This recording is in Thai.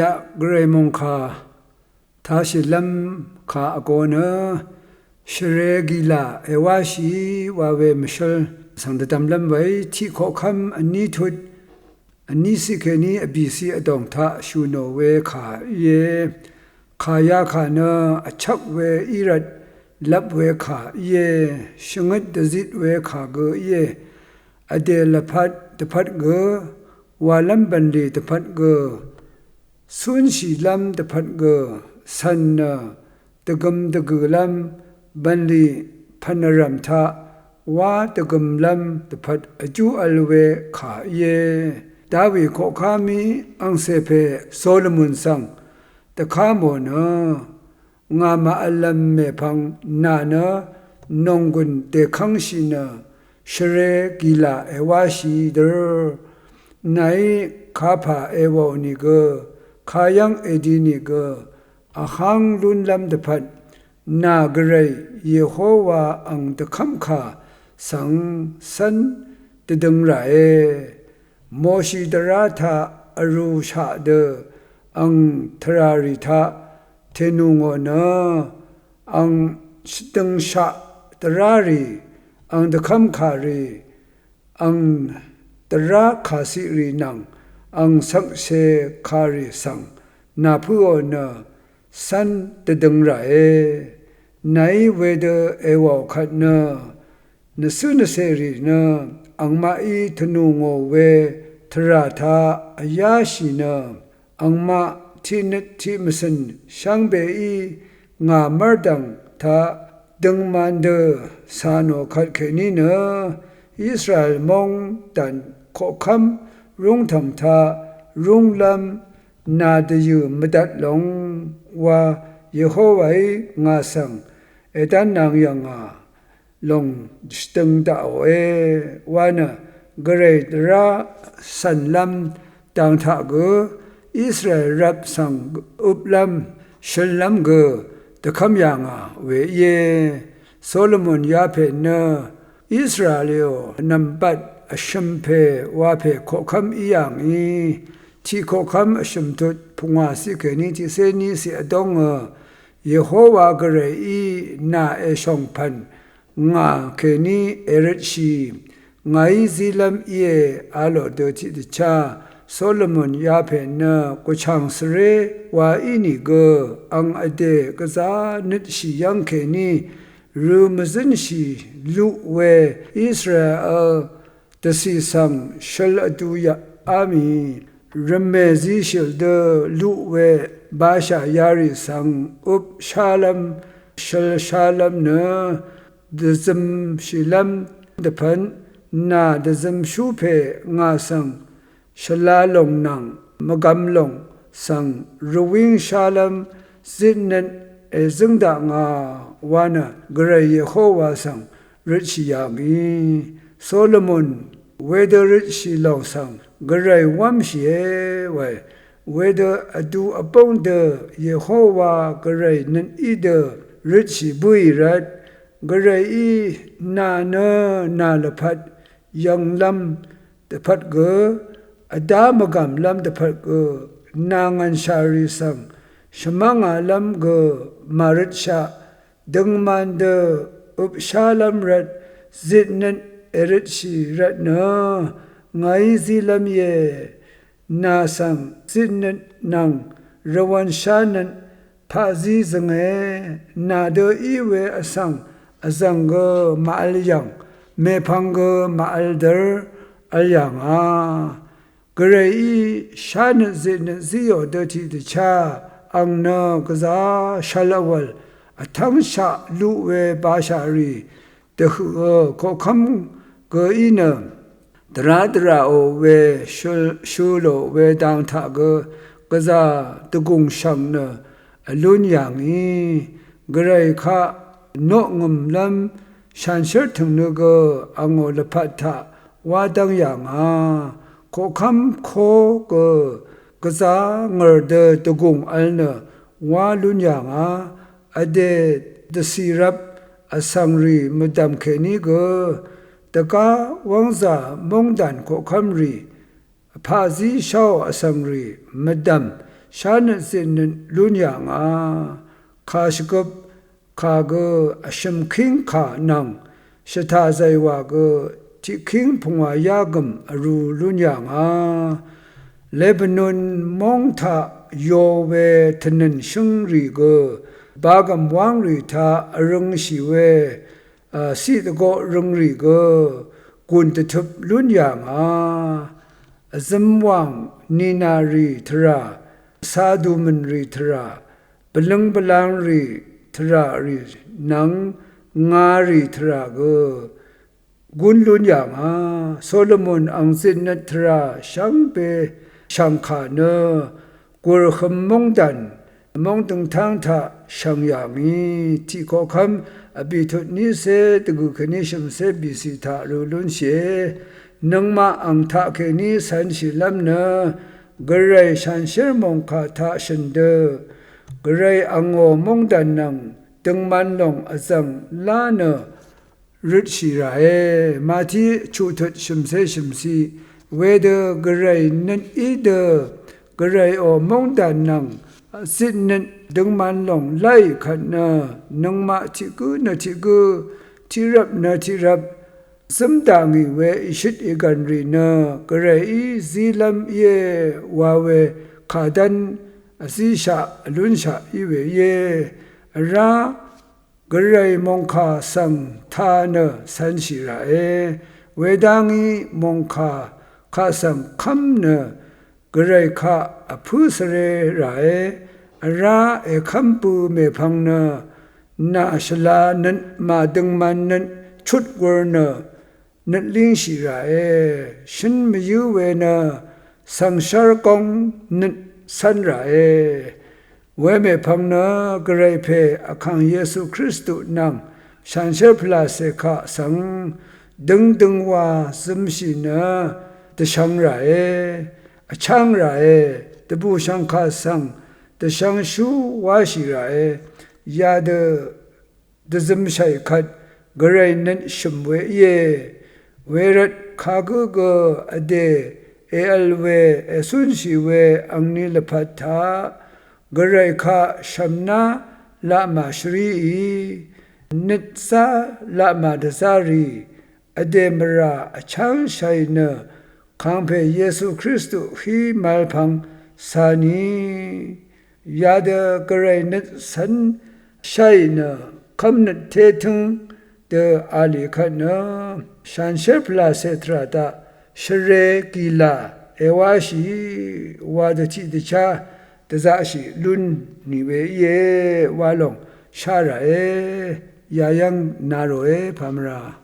ยะกรมงคาทาชิลัมคาอโกเนชเรกิลาเอวาชีวาเวมชลสังเดตัมลัมไว้ที่ขอคำอันนี้ทุดอันนี้สิเคนี้อบีซีอดองทาชูโนเวขาเยขายาขาเนอชักเวอิรัดลับเวขาเยชงดดจิตเวขาเกเยอเดลพัดตพัดเกวาลัมบันลีตพัดเกสุนชีลัมตพัดเกสันเนตกมตะกลัมบันลีพันรัมทาวาตกมลัมตพัดอจูอัลเวขาเยดาวิโคคามีอังเซเพโซโลมอนซังตะคาโมเนงามาอัลลัมเมพังนาเนนงกุนเตคังชิเนชเรกิลาเอวาชีเดอไนคาพาเอวอนิเกขายังเอดีนิเกอาหังลุนลัมตพัดนากเรยเยโฮวาอังตะคัมคาสังสันตดึงไรโมชิดราธาอรูชาเดอังทราริธาเทนุงโนอังสตึงชาตรารีอังตะคัมคารีอังตราคาสิรีนังอังสักเซคาริสังนาพูโอเนสันตดึงไรไนเวเดเอวอขัดเนนสุนเสรีเนอังมาอีธนูงเวทราธาอายาชิเนอังมาที่นิที่มสันช่างเบอีงามรดังทาดึงมันเดสานอขัดเขนีเนอิสราเอลมองดันขอคำรุงทำทารุงลำนาดยูมดัดลงว่าเยโฮวาห์งาสังเอตันนางยังงาลงสตึงดาววานะกเรดราสันลำต่างทากอิสราเอลรับสังอุบลำชลลำตะคำยังเวเยโซโลมอนยาเพเนอิสราเอลนำบัดอชมเพวาเพขอคำอีอย่างอีที่ขอคำอชมตุดพงาสิเกนีที่เซนีสิอดงเยโฮวากเรอีนาเอชองพันงาเกนีเอริชีไงซิลัมเออาโลเดติดชาโซโลมอนยาเพนกุชังสเรวาอินิเกอังอเดกซานิดชียังเกนีรูมซินชีลุเวอิสราเอลตสีสังชลอดูยาอามีรเมซิชลเดลุเวบาชายาริสังอุบชาลัมชลชาลัมเนดซึมชิลัมเดพันนาดซึมชูเพงาสังชลาลงนังมกำลงสังรวิงชาลัมซินเนเอซึงดางาวานะกระเยโฮวาสังริชยามีโซโลมอนเวเดริชิลองสังกระวัมเชไวเวเดอดูอปงเดเยโฮวากระนันอีเดริชิบุยรัดกระอีนาเนนาลพัดยังลำตะพัดเกอดามกำลำตะพัดเกนางอันชาริสังชมังอาลำเกมาริชาดึงมันเดอุบชาลัมรัดจิตนันเอริชีรัดเนไงซิลัมเยนาสังจิตนันนังระวันชานันพาซีสังเอนาเดอีเวอสังอสังเกมาอัลยังเมพังเกมาอัลเดอร์อัลยังกระอีชาเนจิตนซิโอเดติดชาอังเนกซาชาลาวลทั้งชาลูเวบาชารีเดขอคำเกอินตราตราโอเวชูโลเวดังทากกซาตะกุงชังเนลุนยังอีกระไรข้านกงมลำฉันเชิดถึงเนกอังโอลพัทธาวาดังยังขอคำโคกซาเงรเดตะกุงอัลเนวาลุนยังอเดดสีรับอสังรีมดำเคนีเกตะกาวังซามงดันขอคำรีพาซีชาวอสังรีมดำ 샤는 세는 루냐가 카시급 카그 아심킹 카낭 샤타자이와 그 티킹 풍와 야금 아루 루냐가 레바논 몽타 요베 트는 싱리 그 바감 왕리 타 릉시웨 시드고 릉리 그 군트톱 루냐가 점왕 니나리 트라 사두문리 트라 블릉블랑리 트라리 낭 ngari tra go gunlun yang Solomon ang sin na tra shangpe shangkha ne gur kham mongdan mongtung thang tha shangyami ti ko kham abi thut ni se tgu khani sham se bi si tha ru lun she nangma ang tha ke ni san shi lam na garai shan sher mong kha tha shin de garai ango mongdan nang từng man long azang la na rut shira ma thi chu thut shimsi we de grai nen I de grai o mong dan nang sit nen từng man long lai khan na nang ma chi gu na chi gu chi rap na chi rap sam da ngi we shit I gan ri na grai I zilam ye wa we khadan asi sha lun sha I we ye ra grai mongkha sang tha na san shi ra wedangi mongkha kha sang kham na grai kha aphu sare ra ra kham pu me phang na na shla nan ma dang man nan chut gur na nan ling shi ra shin me yu we na sang shar kong nan san ra we me phang na grai phe akhang Yesu Christu nang shanshe phla se kha sang deng deng wa simshi na de shang ra achang ra de bu shang kha sang de shang shu wa shi ra ya de zim shai khat grai nan shim we ye we rat kha go ade alwe esun shi we angni laphat tha garai kha shamna la ma shri nitsa la ma dasari ademra achang shaina kangpe Yesu Christu hi malphang sani yada garai nit san shaina kamnat tethung de ali khana shansher pla setra da shre gila ewashi wadachi de cha za shi lun ni we ye wa long sha ra ya yang na ro phamra